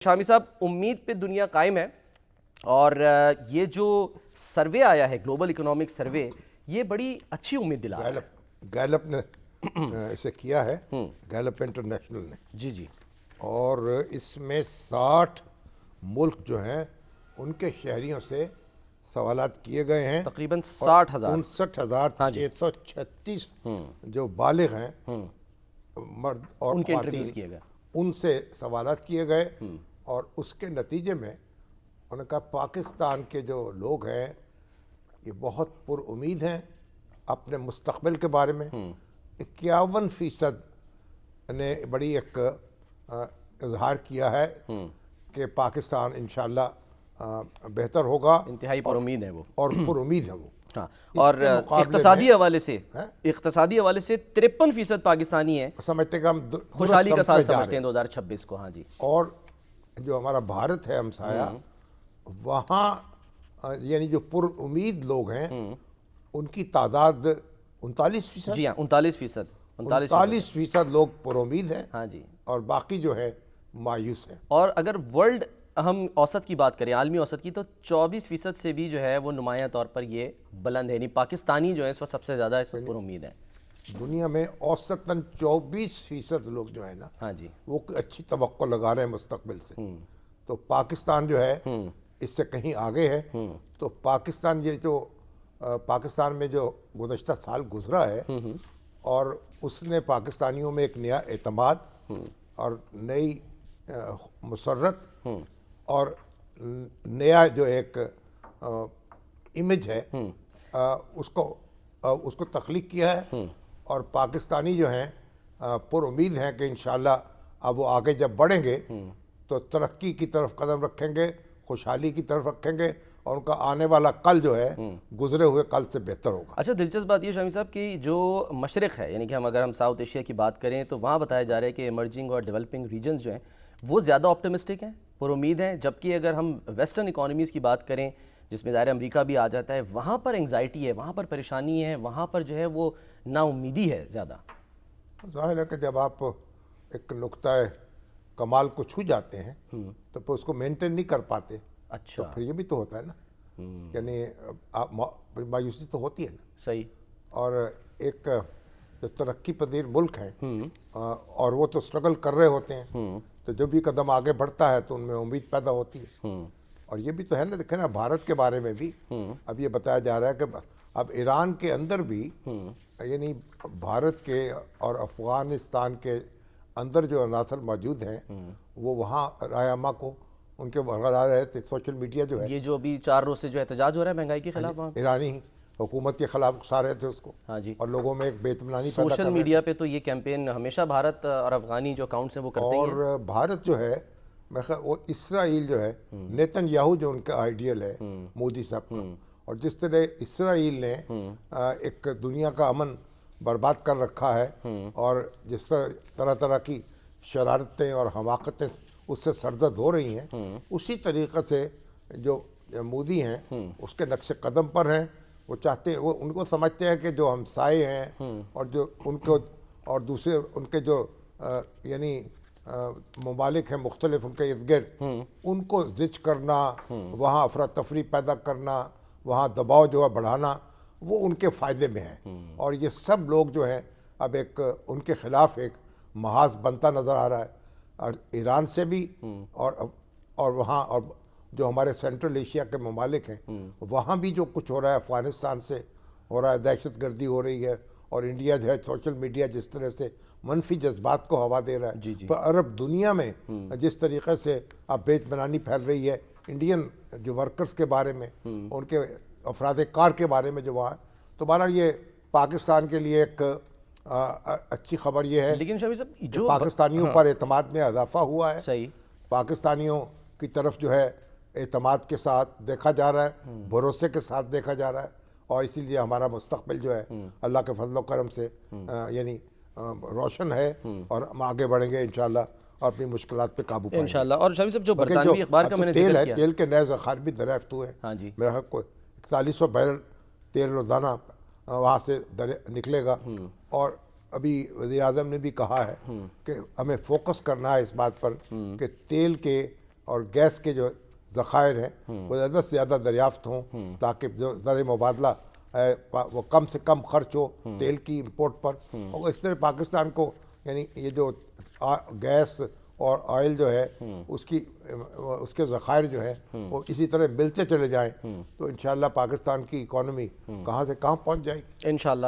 शामी साहब, उम्मीद पे दुनिया कायम है और ये जो सर्वे आया है, ग्लोबल इकोनॉमिक सर्वे, ये बड़ी अच्छी उम्मीद दिला रहा है। गैलप ने इसे किया है, गैलप इंटरनेशनल ने। जी जी। और इसमें 60 मुल्क जो हैं उनके शहरियों से सवालात किए गए हैं। तकरीबन 60,000 59,636 जो बालिग हैं, मर्द और उनके ख्वातीन, इंटरव्यूज किए गए। उनसे सवालात किए गए। और उसके नतीजे में उन्होंने कहा पाकिस्तान के जो लोग हैं ये बहुत पुरउम्मीद हैं अपने मुस्तकबिल के बारे में। 51% ने बड़ी एक इजहार किया है कि पाकिस्तान इंशाल्लाह बेहतर होगा। इंतहाई पुरुम्मीद है वो, और पुरुम्मीद है वो। हाँ। और इक्तसादी हवाले से 53% पाकिस्तानी है समझते हैं कि हम खुशहाली का साल समझते हैं 2026 को। हाँ जी। और जो हमारा भारत है हमसाया, वहाँ यानी जो पुरउम्मीद लोग हैं उनकी तादाद 39%। जी हाँ, 39% लोग पुरउम्मीद हैं। हाँ जी। और बाकी जो है मायूस है। और अगर वर्ल्ड हम औसत की बात करें, आलमी औसत की, तो 24% से भी जो है वो नुमाया तौर पर ये बुलंद है। यानी पाकिस्तानी जो है इस वक्त सबसे ज़्यादा इस वक्त पुरुम्मीद है। दुनिया में औसतन 24% लोग जो है ना, हाँ जी, वो अच्छी तवक्को लगा रहे हैं मुस्तकबिल से। तो पाकिस्तान जो है इससे कहीं आगे है। तो पाकिस्तान ये जो पाकिस्तान में जो गुज़श्ता साल गुजरा है और उसने पाकिस्तानियों में एक नया एतमाद और नई मुसर्रत और नया जो एक इमेज है उसको तख्लीक किया है। और पाकिस्तानी जो हैं पुरउम्मीद हैं कि इंशाल्लाह अब वो आगे जब बढ़ेंगे तो तरक्की की तरफ कदम रखेंगे, खुशहाली की तरफ रखेंगे और उनका आने वाला कल जो है गुजरे हुए कल से बेहतर होगा। अच्छा, दिलचस्प बात ये शामी साहब कि जो मशरक़ है, यानी कि अगर हम साउथ एशिया की बात करें तो वहाँ बताया जा रहा है कि इमर्जिंग और डेवलपिंग रीजन्स जो हैं वो ज़्यादा ऑप्टिमिस्टिक हैं, पुरुम्मीद हैं। जबकि अगर हम वेस्टर्न इकॉनमीज़ की बात करें जिसमें ज़ाहिर अमेरिका भी आ जाता है, वहाँ पर एंग्जाइटी है, वहाँ पर परेशानी है, वहाँ पर जो है वो नाउम्मीदी है ज़्यादा। ज़ाहिर है कि जब आप एक नुक्ता कमाल को छू जाते हैं तो फिर उसको मेंटेन नहीं कर पाते। अच्छा, तो फिर ये भी तो होता है ना, यानी मायूसी तो होती है ना। सही। और एक जो तरक्की पजीर मुल्क हैं और वो तो स्ट्रगल कर रहे होते हैं, तो जो भी कदम आगे बढ़ता है तो उनमें उम्मीद पैदा होती है। और ये भी तो है ना, देखे ना भारत के बारे में भी अब ये बताया जा रहा है कि अब ईरान के अंदर भी, यानी भारत के और अफगानिस्तान के अंदर जो अनासर मौजूद हैं वो वहाँ रायमा को उनके बरकरार रहे थे। सोशल मीडिया जो है, ये जो अभी 4 रोज़ से जो एहतजाज हो रहा है महंगाई के खिलाफ, वहाँ ईरानी हुकूमत के खिलाफ उकसा रहे थे उसको। हाँ जी। और लोगों में एक बेतमानी पैदा सोशल कर मीडिया पे तो ये कैंपेन हमेशा भारत और अफगानी जो अकाउंट्स हैं वो करते ही हैं। और भारत जो है, मैं वो इसराइल जो है, नेतन्याहू जो उनका आइडियल है मोदी साहब का, और जिस तरह इसराइल ने एक दुनिया का अमन बर्बाद कर रखा है और जिस तरह तरह की शरारतें और हमाकतें उससे सरजद हो रही हैं, उसी तरीक़े से जो मोदी हैं उसके नक्शे कदम पर हैं। वो चाहते हैं, वो उनको समझते हैं कि जो हमसाए हैं और जो उनको और दूसरे उनके जो यानी ममालिक हैं मुख्तलिफ उनके इर्द गिर्द, उनको जिच करना, वहाँ अफरा तफरी पैदा करना, वहाँ दबाव जो है बढ़ाना, वो उनके फ़ायदे में है। और ये सब लोग जो हैं अब एक उनके ख़िलाफ़ एक महाज बनता नज़र आ रहा है। और ईरान से भी और वहाँ और जो हमारे सेंट्रल एशिया के ममालिक हैं वहाँ भी जो कुछ हो रहा है, अफ़गानिस्तान से हो रहा है, दहशत गर्दी हो रही है। और इंडिया जो है, सोशल मीडिया जिस तरह से मनफी जज्बात को हवा दे रहा है, जी जी। पर अरब दुनिया में जिस तरीक़े से अब बेतमानी फैल रही है इंडियन जो वर्कर्स के बारे में, उनके अफराद कार के बारे में जो वहाँ, तो बहरहाल ये पाकिस्तान के लिए एक अच्छी खबर ये है। लेकिन शमी साहब जो पाकिस्तानियों पर एतमाद में इजाफा हुआ है। सही। पाकिस्तानियों की तरफ जो है एतमाद के साथ देखा जा रहा है, भरोसे के साथ देखा जा रहा है। और इसीलिए हमारा मुस्तकबिल जो है अल्लाह के फजल करम से यानी रोशन है और हम आगे बढ़ेंगे इंशाल्लाह और अपनी मुश्किलात पे काबू पाएंगे इंशाल्लाह। और शमी साहब जो बरतानवी अखबार का मैंने तेल जिक्र है, किया, तेल के नए ज़खायर भी दरियाफ्त हुए हैं। हाँ जी। मेरा ख्याल को 4100 बैरल तेल रोज़ाना वहाँ से निकलेगा। और अभी वज़ीर आज़म ने भी कहा है कि हमें फोकस करना है इस बात पर कि तेल के और गैस के जो ज़खायर हैं वो ज़्यादा से ज़्यादा दरियाफ्त हों, ताकि जो ज़र मुबादला वो कम से कम खर्च हो तेल की इंपोर्ट पर। और इस तरह पाकिस्तान को यानी ये जो गैस और ऑयल जो है उसके ज़खायर जो है वो इसी तरह मिलते चले जाएं तो इंशाअल्लाह पाकिस्तान की इकॉनमी कहाँ से कहाँ पहुँच जाएगी इंशाअल्लाह।